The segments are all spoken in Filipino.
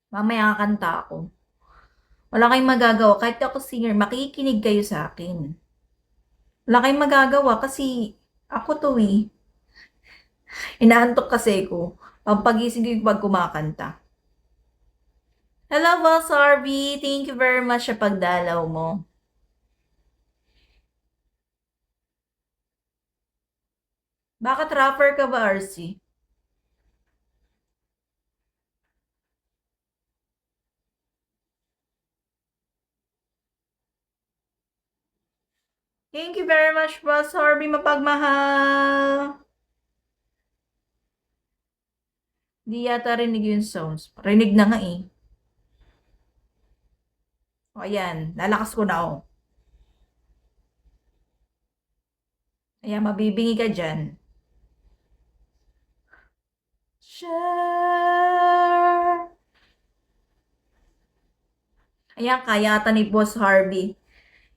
Mamaya kakanta ako. Wala kayong magagawa. Kahit ako singer, makikinig kayo sa akin. Wala kayong magagawa kasi ako to eh. Inaantok kasi ko. Pampagising ko yung pag kumakanta. Hello, Boss Harvey. Thank you very much sa pagdalaw mo. Bakit rapper ka ba, RC? Thank you very much, Boss Harvey. Mapagmahal. Di yata rinig yung sounds. Rinig na nga eh. O, ayan. Lalakas ko na ako. Ayan, mabibingi ka dyan. Share. Ayan, kaya ata ni Boss Harvey.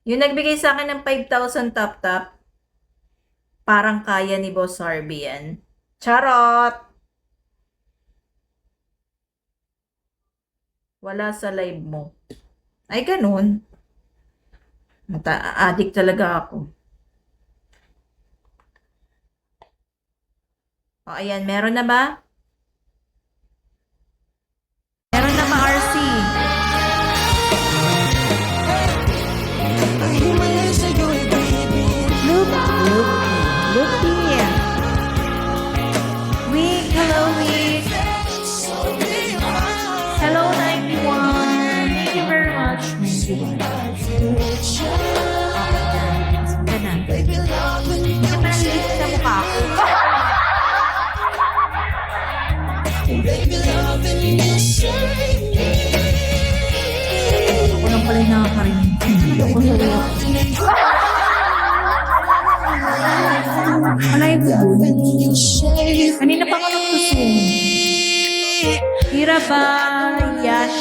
Yung nagbigay sa akin ng 5,000 tap-tap, parang kaya ni Boss Harvey yan. Charot! Wala sa live mo. Ay, ganun. Addict talaga ako. O, ayan. Meron na ba? Meron na ba, RC? Look here. Week, hello, Week. Hello, 91. Thank you very much. Ka na. Hindi ka pa nalilip sa mukha ko. Ako lang pala yung nakakarinig. Ako sa Alay ko. Kanina pa ako nagsusum. Hirabayashi.